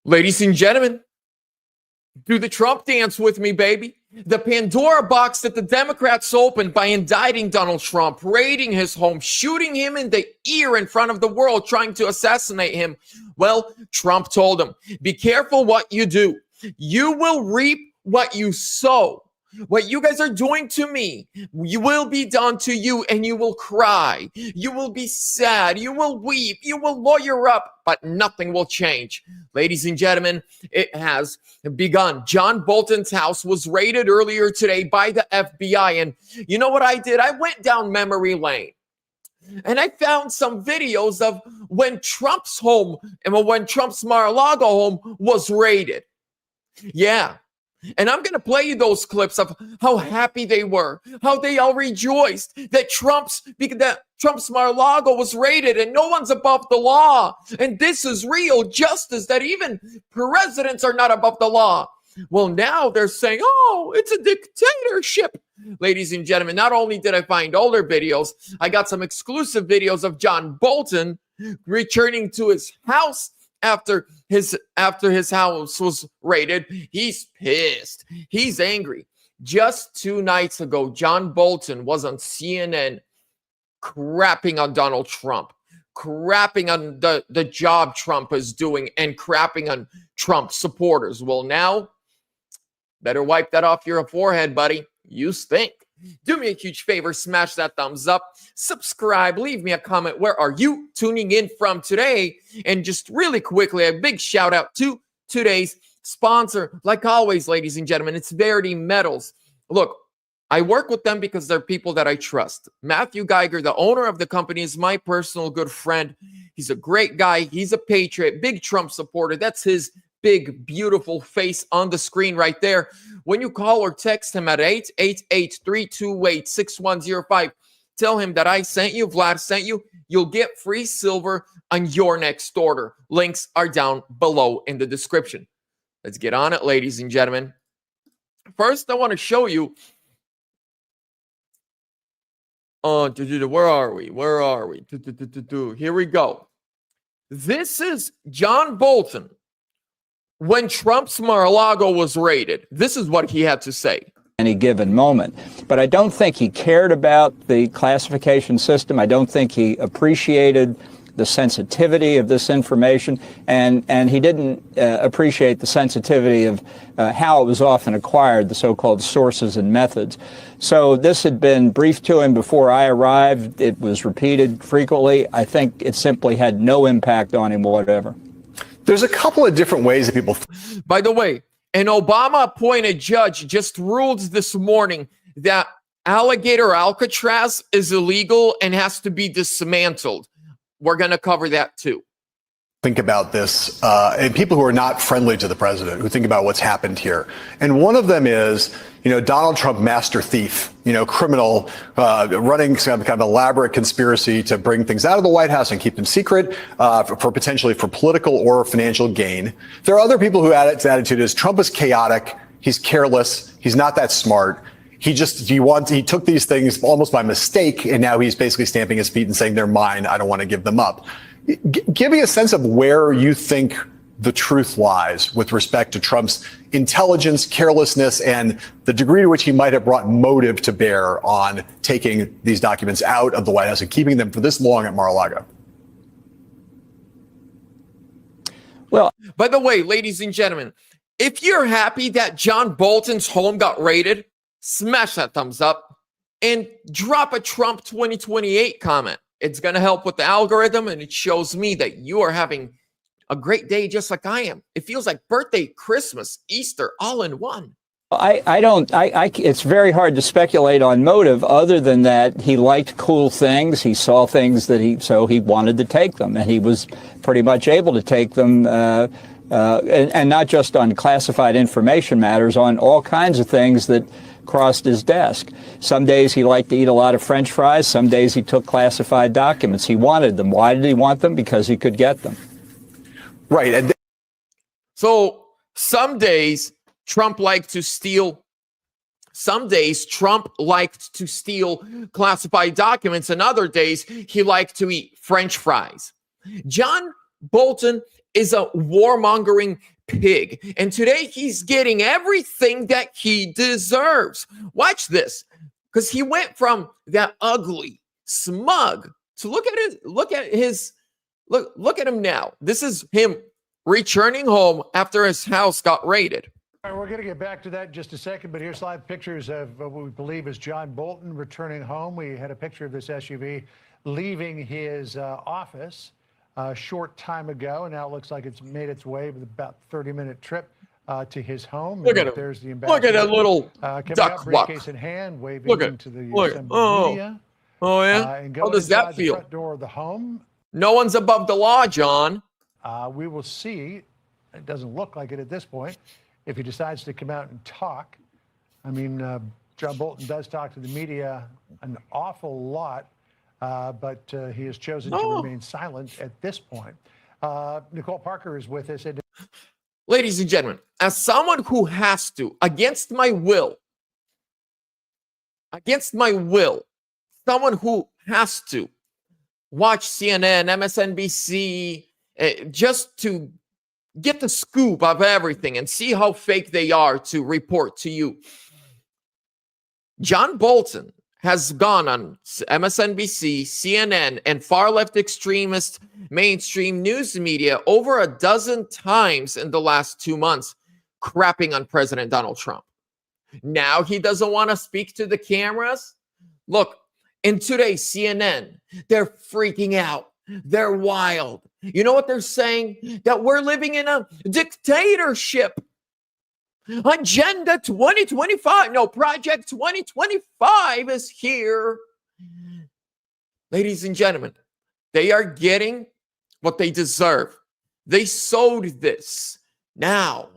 Ladies and gentlemen, do the Trump dance with me, baby. The Pandora box that the Democrats opened by indicting Donald Trump, raiding his home, shooting him in the ear in front of the world, trying to assassinate him. Well, Trump told him, be careful what you do. You will reap what you sow. What you guys are doing to me, you will be done to you, and you will cry. You will be sad. You will weep. You will lawyer up, but nothing will change. Ladies and gentlemen, it has begun. John Bolton's house was raided earlier today by the FBI. And you know what I did? I went down memory lane. And I found some videos of when Trump's home and when Trump's Mar-a-Lago home was raided. Yeah. And I'm going to play you those clips of how happy they were, how they all rejoiced that Trump's Mar-a-Lago was raided and no one's above the law. And this is real justice, that even presidents are not above the law. Well, now they're saying, oh, it's a dictatorship. Ladies and gentlemen, not only did I find older videos, I got some exclusive videos of John Bolton returning to his house after his house was raided. He's pissed. He's angry. Just 2 nights ago, John Bolton was on CNN crapping on Donald Trump, crapping on the job Trump is doing, and crapping on Trump supporters. Well, now, better wipe that off your forehead, buddy. You stink. Do me a huge favor, smash that thumbs up, subscribe, leave me a comment. Where are you tuning in from today? And just really quickly, a big shout out to today's sponsor. Like always, ladies and gentlemen, it's VERITY Metals. Look, I work with them because they're people that I trust. Matthew Geiger, the owner of the company, is my personal good friend. He's a great guy. He's a patriot, big Trump supporter. That's his big, beautiful face on the screen right there. When you call or text him at 888-328-6105, tell him that I sent you, Vlad sent you. You'll get free silver on your next order. Links are down below in the description. Let's get on it, ladies and gentlemen. First, I want to show you. Where are we? Here we go. This is John Bolton. When Trump's Mar-a-Lago was raided, this is what he had to say. Any given moment. But I don't think he cared about the classification system. I don't think he appreciated the sensitivity of this information, and he didn't appreciate the sensitivity of how it was often acquired, the so-called sources and methods. So this had been briefed to him before I arrived. It was repeated frequently. I think it simply had no impact on him whatever. There's a couple of different ways that people... By the way, an Obama-appointed judge just ruled this morning that Alligator Alcatraz is illegal and has to be dismantled. We're going to cover that too. Think about this, and people who are not friendly to the president, who think about what's happened here. And one of them is, Donald Trump, master thief, criminal, running some kind of elaborate conspiracy to bring things out of the White House and keep them secret for potentially for political or financial gain. There are other people who his attitude is Trump is chaotic. He's careless. He's not that smart. He took these things almost by mistake, and now he's basically stamping his feet and saying they're mine. I don't want to give them up. Give me a sense of where you think the truth lies with respect to Trump's intelligence, carelessness, and the degree to which he might have brought motive to bear on taking these documents out of the White House and keeping them for this long at Mar-a-Lago. Well, by the way, ladies and gentlemen, if you're happy that John Bolton's home got raided, smash that thumbs up and drop a Trump 2028 comment. It's going to help with the algorithm, and it shows me that you are having a great day just like I am. It feels like birthday, Christmas, Easter, all in one. It's very hard to speculate on motive other than that he liked cool things. He saw things so he wanted to take them, and he was pretty much able to take them, and not just on classified information matters, on all kinds of things that crossed his desk. Some days he liked to eat a lot of French fries. Some days he took classified documents. He wanted them. Why did he want them? Because he could get them. Right. And so some days Trump liked to steal. Some days Trump liked to steal classified documents, and other days he liked to eat French fries. John Bolton is a warmongering pig. And today he's getting everything that he deserves. Watch this, because he went from that ugly, smug to look at him now. This is him returning home after his house got raided. All right, we're going to get back to that in just a second, but here's live pictures of what we believe is John Bolton returning home. We had a picture of this SUV leaving his office a short time ago, and now it looks like it's made its way with about 30-minute trip to his home. Look at him. There's the ambassador. Look at that little duck walk. Briefcase in hand, waving into the media. Oh, yeah? And How does that feel? The front door of the home. No one's above the law, John. We will see. It doesn't look like it at this point. If he decides to come out and talk. I mean, John Bolton does talk to the media an awful lot, but he has chosen to remain silent at this point. Nicole Parker is with us. Ladies and gentlemen, as someone who has to, against my will, someone who has to watch CNN, MSNBC, just to get the scoop of everything and see how fake they are to report to you. John Bolton has gone on MSNBC, CNN, and far-left extremist mainstream news media over a dozen times in the last 2 months, crapping on President Donald Trump. Now he doesn't want to speak to the cameras? Look, in today's CNN, they're freaking out. They're wild. You know what they're saying? That we're living in a dictatorship. Agenda 2025. No, Project 2025 is here. Ladies and gentlemen, they are getting what they deserve. They sowed this. Now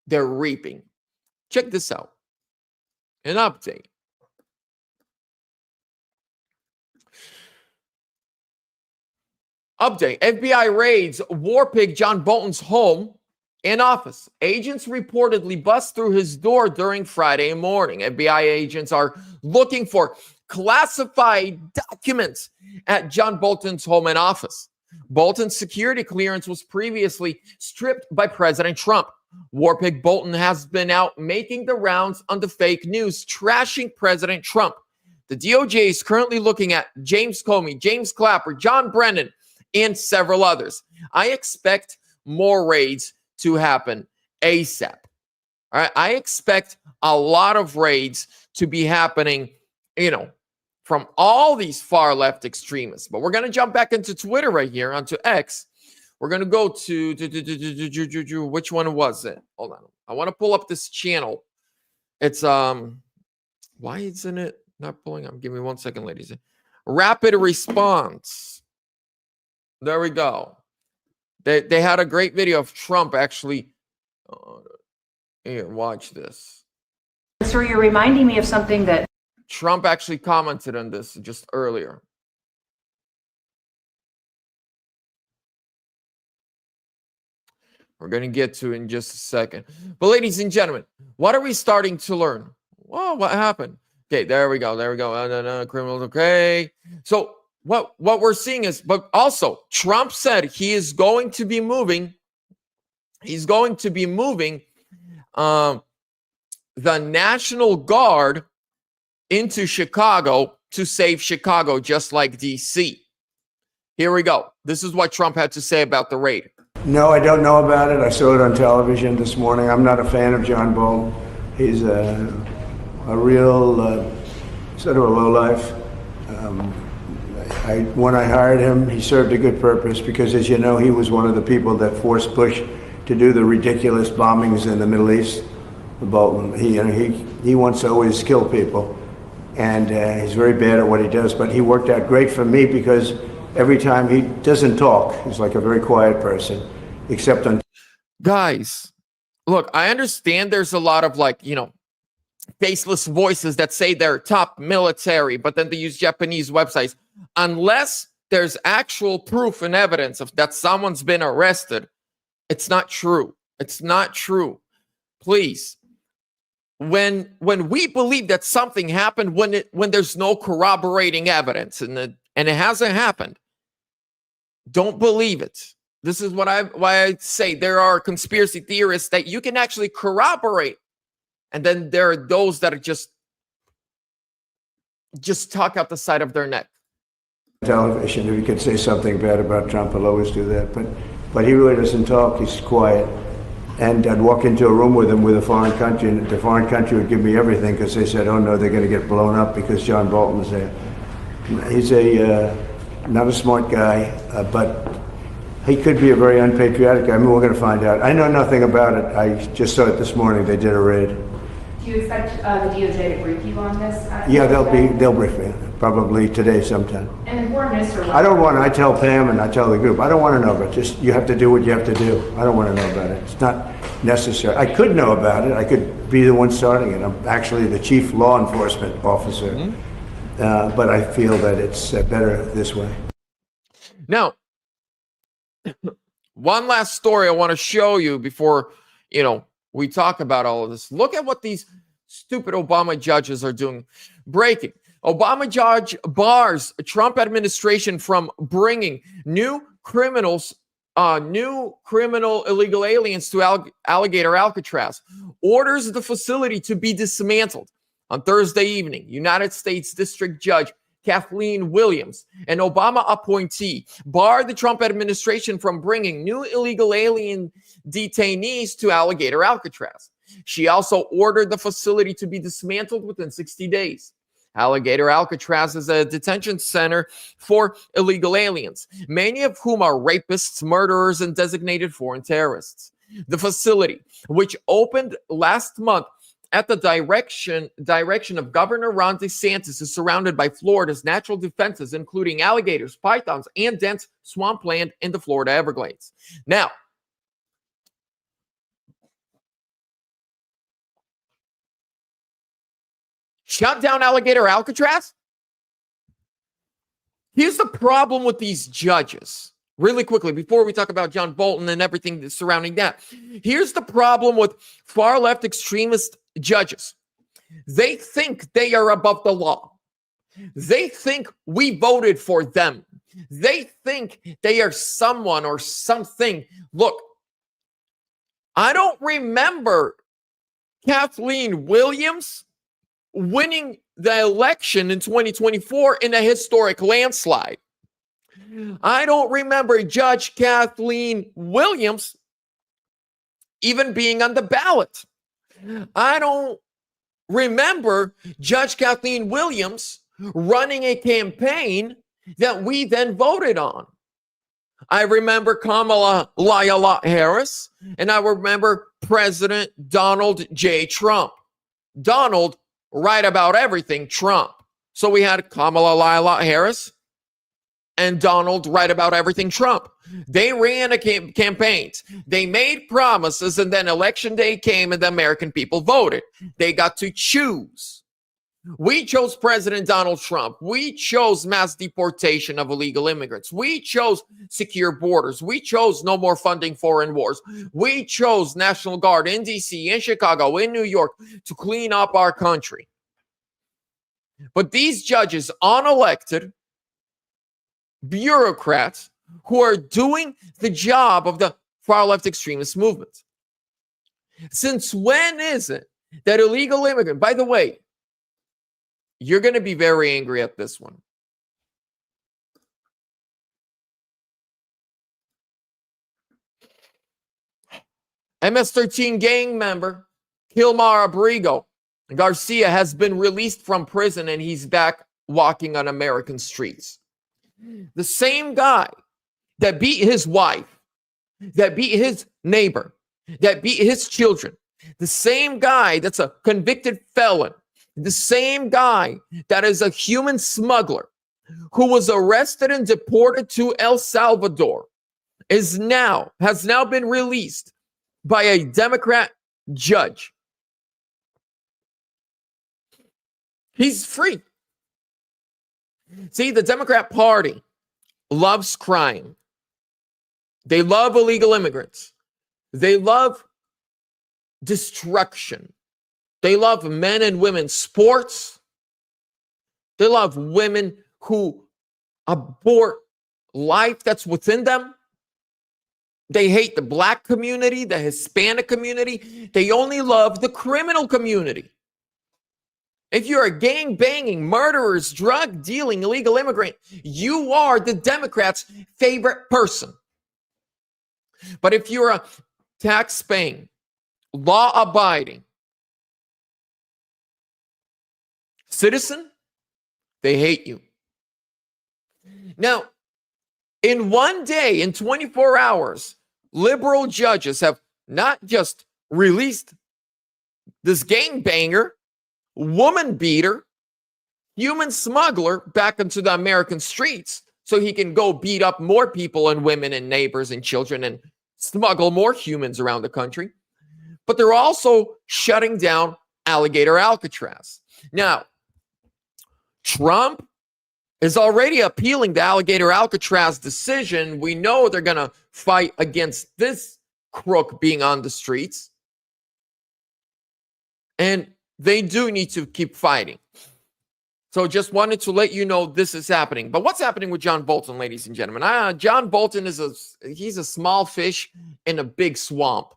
they're reaping. Check this out. An update. Update. FBI raids war pig John Bolton's home and office. Agents reportedly bust through his door during Friday morning. FBI agents are looking for classified documents at John Bolton's home and office. Bolton's security clearance was previously stripped by President Trump. War pig Bolton has been out making the rounds on the fake news, trashing President Trump. The DOJ is currently looking at James Comey, James Clapper, John Brennan, and several others. I expect more raids to happen ASAP. All right. I expect a lot of raids to be happening, from all these far left extremists. But we're going to jump back into Twitter right here, onto X. We're going to go to which one was it? Hold on. I want to pull up this channel. It's why isn't it not pulling up? Give me 1 second, ladies. Rapid response. There we go. They had a great video of Trump actually. Here, watch this. Sir, you're reminding me of something that Trump actually commented on this just earlier. We're going to get to it in just a second. But ladies and gentlemen, what are we starting to learn? Well, what happened? Okay, there we go. No, criminals, okay. So what we're seeing is, but also Trump said he is going to be moving. He's going to be moving the National Guard into Chicago to save Chicago, just like DC. Here we go. This is what Trump had to say about the raid. No, I don't know about it. I saw it on television this morning. I'm not a fan of John Bolton. He's a real sort of a lowlife. When I hired him, he served a good purpose because, as you know, he was one of the people that forced Bush to do the ridiculous bombings in the Middle East. Bolton, he wants to always kill people, and he's very bad at what he does. But he worked out great for me because every time he doesn't talk, he's like a very quiet person, except on. Guys, look, I understand there's a lot of faceless voices that say they're top military, but then they use Japanese websites. Unless there's actual proof and evidence of that someone's been arrested, it's not true. It's not true. Please. When we believe that something happened, when there's no corroborating evidence and it hasn't happened, don't believe it. This is why I say there are conspiracy theorists that you can actually corroborate. And then there are those that are just talk out the side of their neck. Television, if you could say something bad about Trump, he'll always do that. But he really doesn't talk. He's quiet. And I'd walk into a room with him with a foreign country, and the foreign country would give me everything because they said, oh no, they're going to get blown up because John Bolton's there. He's not a smart guy, but he could be a very unpatriotic guy. I mean, we're going to find out. I know nothing about it. I just saw it this morning. They did a raid. Do you expect the DOJ to brief you on this? Yeah, they'll brief me probably today sometime. And the foreign minister. I tell Pam and I tell the group, I don't want to know, but just you have to do what you have to do. I don't want to know about it. It's not necessary. I could know about it. I could be the one starting it. I'm actually the chief law enforcement officer, but I feel that it's better this way. Now, one last story I want to show you before, we talk about all of this. Look at what these stupid Obama judges are doing. Breaking. Obama judge bars Trump administration from bringing new criminal illegal aliens to Alligator Alcatraz. Orders the facility to be dismantled. On Thursday evening, United States District Judge Kathleen Williams, an Obama appointee, barred the Trump administration from bringing new illegal alien detainees to Alligator Alcatraz. She also ordered the facility to be dismantled within 60 days. Alligator Alcatraz is a detention center for illegal aliens, many of whom are rapists, murderers, and designated foreign terrorists. The facility, which opened last month at the direction of Governor Ron DeSantis, is surrounded by Florida's natural defenses, including alligators, pythons, and dense swampland in the Florida Everglades. Now, shut down Alligator Alcatraz? Here's the problem with these judges. Really quickly, before we talk about John Bolton and everything surrounding that. Here's the problem with far-left extremist judges. They think they are above the law. They think we voted for them. They think they are someone or something. Look, I don't remember Kathleen Williams winning the election in 2024 in a historic landslide. I don't remember Judge Kathleen Williams even being on the ballot. I don't remember Judge Kathleen Williams running a campaign that we then voted on. I remember Kamala Harris, and I remember President Donald J. Trump. Donald, right about everything, Trump. So we had Kamala Harris and Donald, right about everything, Trump. They ran campaigns. They made promises, and then election day came and the American people voted. They got to choose. We chose President Donald Trump. We chose mass deportation of illegal immigrants. We chose secure borders. We chose no more funding foreign wars. We chose National Guard in D.C., in Chicago, in New York to clean up our country. But these judges, unelected bureaucrats who are doing the job of the far-left extremist movement. Since when is it that illegal immigrant, by the way, you're going to be very angry at this one. MS-13 gang member Kilmar Abrigo Garcia has been released from prison and he's back walking on American streets. The same guy that beat his wife, that beat his neighbor, that beat his children, the same guy that's a convicted felon, the same guy that is a human smuggler who was arrested and deported to El Salvador has now been released by a Democrat judge. He's free. See, the Democrat Party loves crime. They love illegal immigrants. They love destruction. They love men and women's sports. They love women who abort life that's within them. They hate the black community, the Hispanic community. They only love the criminal community. If you're a gang-banging, murderers, drug-dealing, illegal immigrant, you are the Democrats' favorite person. But if you're a tax-paying, law-abiding citizen, they hate you. Now, in one day, in 24 hours, liberal judges have not just released this gangbanger, woman beater, human smuggler back into the American streets so he can go beat up more people and women and neighbors and children and smuggle more humans around the country. But they're also shutting down Alligator Alcatraz. Now, Trump is already appealing the Alligator Alcatraz decision. We know they're going to fight against this crook being on the streets. And they do need to keep fighting. So just wanted to let you know this is happening. But what's happening with John Bolton, ladies and gentlemen? John Bolton he's a small fish in a big swamp.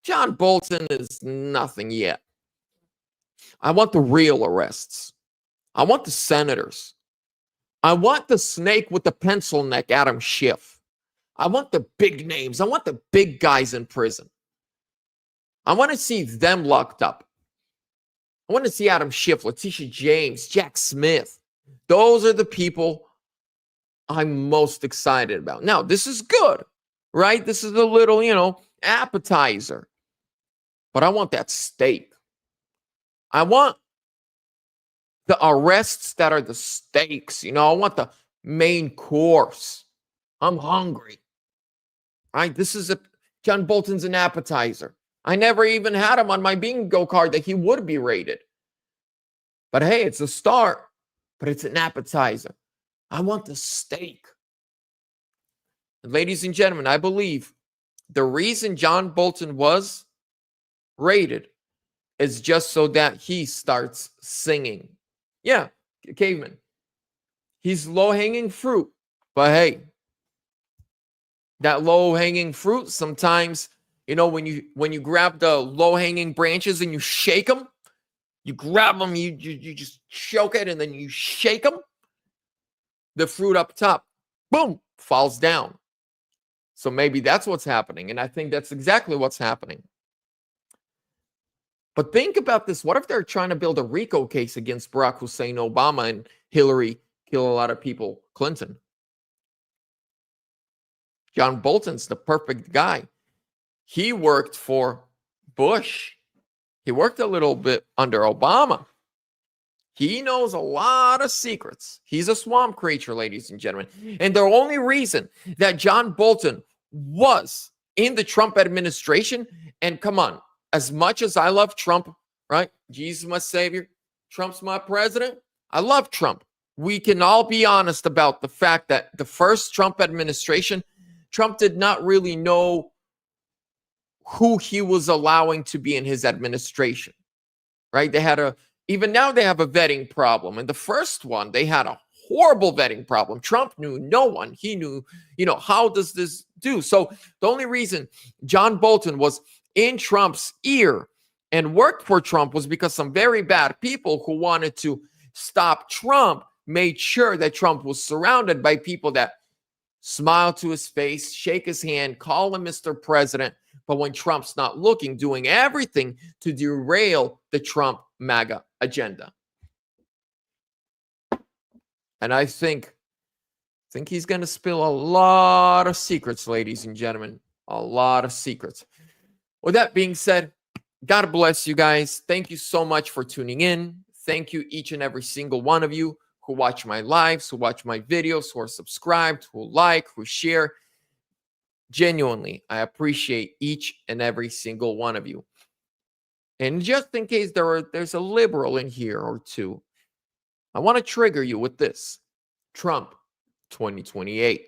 John Bolton is nothing yet. I want the real arrests. I want the senators. I want the snake with the pencil neck, Adam Schiff. I want the big names. I want the big guys in prison. I want to see them locked up. I want to see Adam Schiff, Letitia James, Jack Smith. Those are the people I'm most excited about. Now, this is good, right? This is a little, appetizer. But I want that steak. I want the arrests that are the steaks. I want the main course. I'm hungry. Right? John Bolton's an appetizer. I never even had him on my bingo card that he would be rated. But hey, it's a start, but it's an appetizer. I want the steak. And ladies and gentlemen, I believe the reason John Bolton was rated is just so that he starts singing. Yeah, caveman. He's low-hanging fruit. But hey, that low-hanging fruit sometimes, when you grab the low-hanging branches and you shake them, you grab them, you just choke it, and then you shake them, the fruit up top, boom, falls down. So maybe that's what's happening, and I think that's exactly what's happening. But think about this. What if they're trying to build a RICO case against Barack Hussein Obama and Hillary kill a lot of people, Clinton? John Bolton's the perfect guy. He worked for Bush. He worked a little bit under Obama. He knows a lot of secrets. He's a swamp creature, ladies and gentlemen. And the only reason that John Bolton was in the Trump administration, and come on, as much as I love Trump, right? Jesus my savior, Trump's my president. I love Trump. We can all be honest about the fact that the first Trump administration, Trump did not really know who he was allowing to be in his administration, right? Even now they have a vetting problem. And the first one, they had a horrible vetting problem. Trump knew no one. He knew, how does this do? So the only reason John Bolton was in Trump's ear and worked for Trump was because some very bad people who wanted to stop Trump made sure that Trump was surrounded by people that smile to his face, shake his hand, call him Mr. President. But when Trump's not looking, doing everything to derail the Trump MAGA agenda. And I think he's going to spill a lot of secrets, ladies and gentlemen. A lot of secrets. With that being said, God bless you guys. Thank you so much for tuning in. Thank you, each and every single one of you who watch my lives, who watch my videos, who are subscribed, who like, who share. Genuinely, I appreciate each and every single one of you. And just in case there's a liberal in here or two, I want to trigger you with this. Trump 2028.